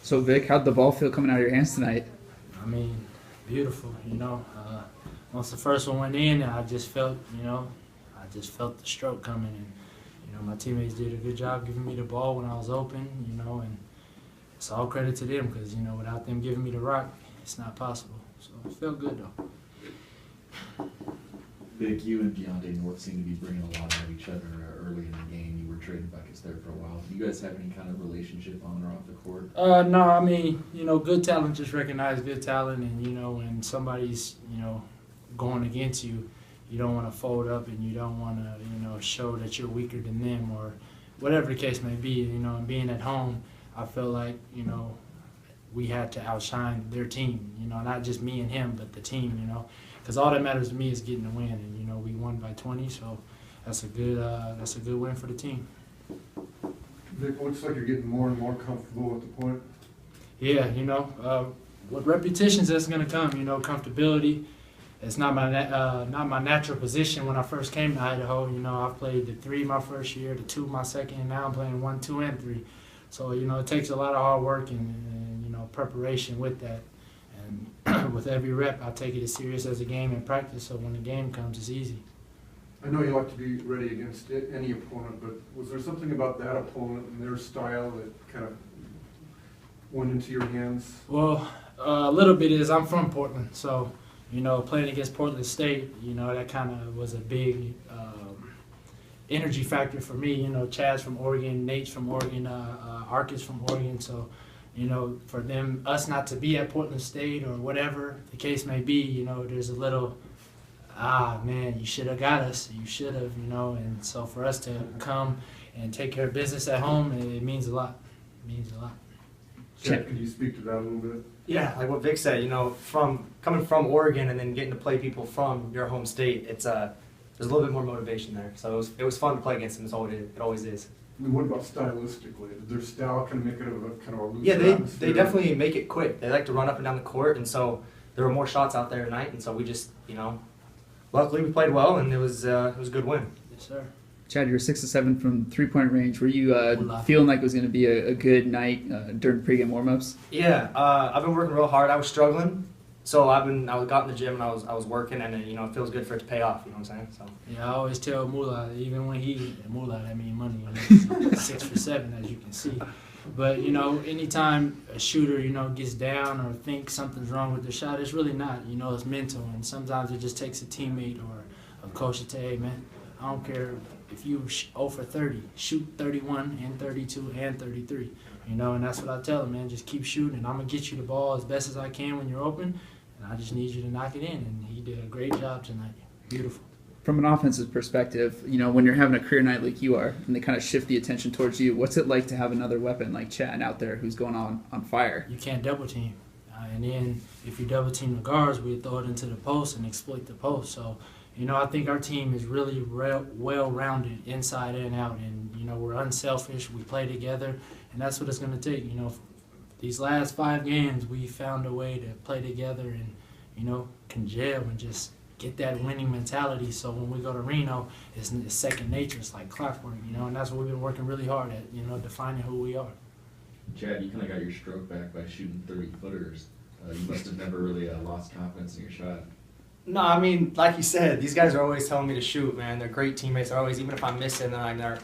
So Vic, how'd the ball feel coming out of your hands tonight? I mean, beautiful, once the first one went in, I just felt the stroke coming, and my teammates did a good job giving me the ball when I was open, and it's all credit to them because without them giving me the rock, it's not possible. So it felt good though. Vic, you and Deontay North seem to be bringing a lot out of each other early in the game. You were trading buckets there for a while. Do you guys have any kind of relationship on or off the court? No, I mean, good talent just recognize good talent, and when somebody's going against you, you don't want to fold up and you don't want to show that you're weaker than them or whatever the case may be. And being at home, I feel like we had to outshine their team. Not just me and him, but the team. Because all that matters to me is getting the win, and we won by 20, so that's a good win for the team. Vic, it looks like you're getting more and more comfortable at the point. Yeah, with repetitions that's going to come. Comfortability. It's not my natural position. When I first came to Idaho, I've played the 3 my first year, the 2 my second, and now I'm playing 1, 2, and 3. So it takes a lot of hard work and preparation with that. And with every rep, I take it as serious as a game in practice. So when the game comes, it's easy. I know you like to be ready against any opponent, but was there something about that opponent and their style that kind of went into your hands? Well, a little bit is I'm from Portland, so playing against Portland State, that kind of was a big energy factor for me. Chad's from Oregon, Nate's from Oregon, Arcus from Oregon, so for us not to be at Portland State or whatever the case may be, there's a little, man, you should have got us, you should have, and so for us to come and take care of business at home, it means a lot. It means a lot. Chad, could you speak to that a little bit? Yeah, like what Vic said, coming from Oregon and then getting to play people from your home state, there's a little bit more motivation there. So it was fun to play against them. It always is. I mean, what about stylistically? Did their style kind of make it a loose Yeah, atmosphere? they definitely make it quick. They like to run up and down the court, and so there were more shots out there tonight, and so we just, luckily we played well, and it was a good win. Yes, sir. Chad, you were 6 of 7 from 3-point range. Were you feeling like it was going to be a good night during pregame warmups? Yeah, I've been working real hard. I was struggling, so I got in the gym and I was working, and it feels good for it to pay off. You know what I'm saying? So. Yeah, I always tell Mula, even when Mula, that mean money. 6 for 7, as you can see. But anytime a shooter gets down or thinks something's wrong with their shot, it's really not. It's mental, and sometimes it just takes a teammate or a coach to say, "Hey, man, I don't care if you 0 for 30, shoot 31 and 32 and 33." And that's what I tell him, man. Just keep shooting, and I'm gonna get you the ball as best as I can when you're open, and I just need you to knock it in. And he did a great job tonight. Beautiful. From an offensive perspective, when you're having a career night like you are, and they kind of shift the attention towards you, what's it like to have another weapon like Chad out there who's going on fire? You can't double team, and then if you double team the guards, we throw it into the post and exploit the post. So. I think our team is really well-rounded inside and out, and, we're unselfish, we play together, and that's what it's going to take. These last 5 games, we found a way to play together and, congeal and just get that winning mentality, so when we go to Reno, it's second nature, it's like clockwork, and that's what we've been working really hard at, defining who we are. Chad, you kind of got your stroke back by shooting 30-footers. You must have never really lost confidence in your shot. No, I mean, like you said, these guys are always telling me to shoot, man. They're great teammates. They're always, even if I'm missing, they're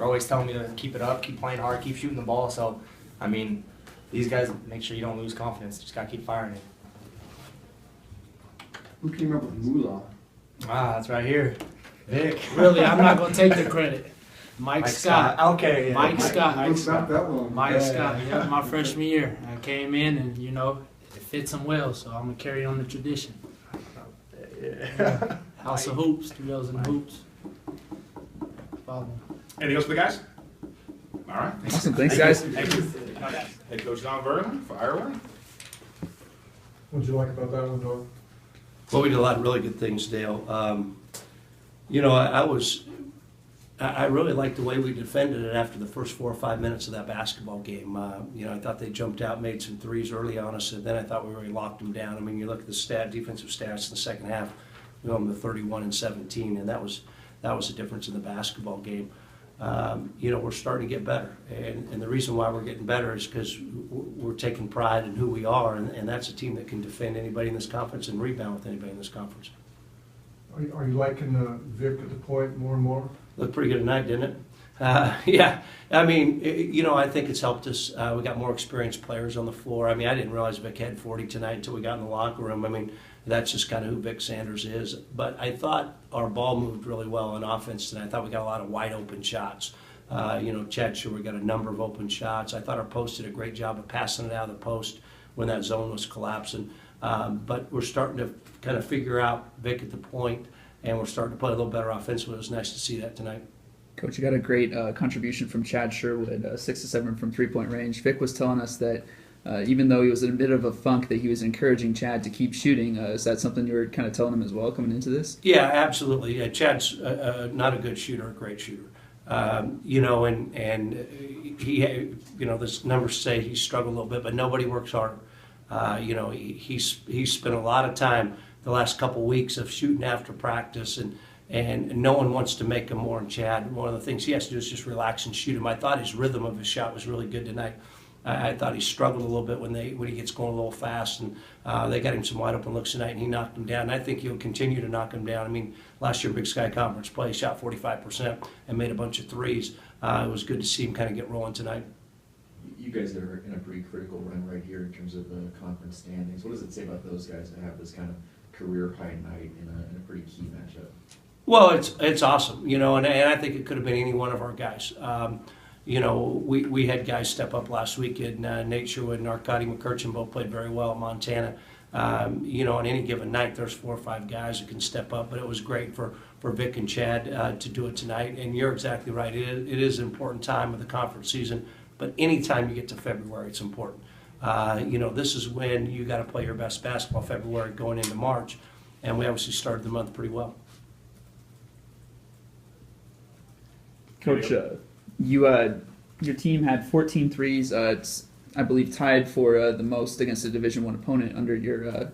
always telling me to keep it up, keep playing hard, keep shooting the ball. So, I mean, these guys make sure you don't lose confidence. Just got to keep firing it. Who came up with Moolah? That's right here. Vic. Really, I'm not going to take the credit. Mike Scott. Okay. Yeah. Mike Scott. It's not that long. Mike Scott. Yeah, my freshman year. I came in and, it fits him well, so I'm going to carry on the tradition. Yeah. House of Hoops, 3 O's in the Hoops. Follow. Anything else for the guys? All right. Awesome. Thanks, guys. Thank you. Head coach Don Verlin, fire away. What'd you like about that one, Don? Well, we did a lot of really good things, Dale. I really liked the way we defended it after the first 4 or 5 minutes of that basketball game. I thought they jumped out, made some threes early on us, and then I thought we really locked them down. I mean, you look at the defensive stats in the second half, we went to 31 and 17, and that was a difference in the basketball game. We're starting to get better, and the reason why we're getting better is because we're taking pride in who we are, and that's a team that can defend anybody in this conference and rebound with anybody in this conference. Are you liking Vic at the point more and more? Looked pretty good tonight, didn't it? Yeah, I mean, I think it's helped us. We got more experienced players on the floor. I mean, I didn't realize Vic had 40 tonight until we got in the locker room. I mean, that's just kind of who Vic Sanders is. But I thought our ball moved really well on offense tonight. I thought we got a lot of wide open shots. Chad Sherwood got a number of open shots. I thought our post did a great job of passing it out of the post when that zone was collapsing. But we're starting to kind of figure out Vic at the point, and we're starting to play a little better offensively. It was nice to see that tonight. Coach, you got a great contribution from Chad Sherwood, 6 to 7 from three-point range. Vic was telling us that even though he was in a bit of a funk, that he was encouraging Chad to keep shooting. Is that something you were kind of telling him as well coming into this? Yeah, absolutely. Yeah, Chad's not a good shooter, a great shooter. And he, this numbers say he struggled a little bit, but nobody works harder. He's spent a lot of time the last couple weeks of shooting after practice, and no one wants to make him more. And Chad, one of the things he has to do is just relax and shoot him. I thought his rhythm of his shot was really good tonight. I thought he struggled a little bit when he gets going a little fast, and they got him some wide open looks tonight, and he knocked him down. And I think he'll continue to knock him down. I mean, last year Big Sky Conference play, he shot 45% and made a bunch of threes. It was good to see him kind of get rolling tonight. You guys are in a pretty critical run right here in terms of conference standings. What does it say about those guys to have this kind of career high night in a pretty key matchup? Well, it's awesome, and I think it could have been any one of our guys. We had guys step up last week, and Nate Sherwood and Arkady McCurchin both played very well at Montana. On any given night, there's 4 or 5 guys who can step up, but it was great for Vic and Chad to do it tonight. And you're exactly right. It is an important time of the conference season, but anytime you get to February, it's important. This is when you got to play your best basketball, February going into March, and we obviously started the month pretty well. Coach, your team had 14 threes. It's, I believe, tied for the most against a Division I opponent under your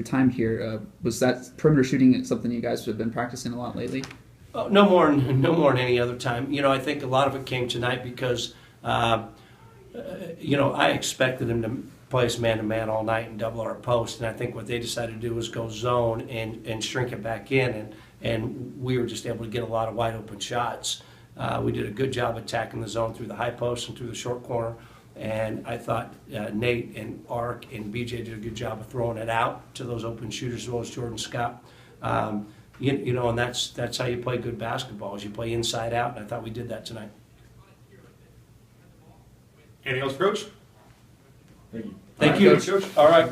time here. Was that perimeter shooting something you guys have been practicing a lot lately? Oh, no more than any other time. I think a lot of it came tonight because, I expected them to play us man-to-man all night and double our post, and I think what they decided to do was go zone and shrink it back in, and we were just able to get a lot of wide-open shots. We did a good job attacking the zone through the high post and through the short corner, and I thought Nate and Ark and BJ did a good job of throwing it out to those open shooters as well as Jordan Scott. And that's how you play good basketball, is you play inside out, and I thought we did that tonight. Anything else, Coach? Thank you. Thank All you. right, Coach. All right.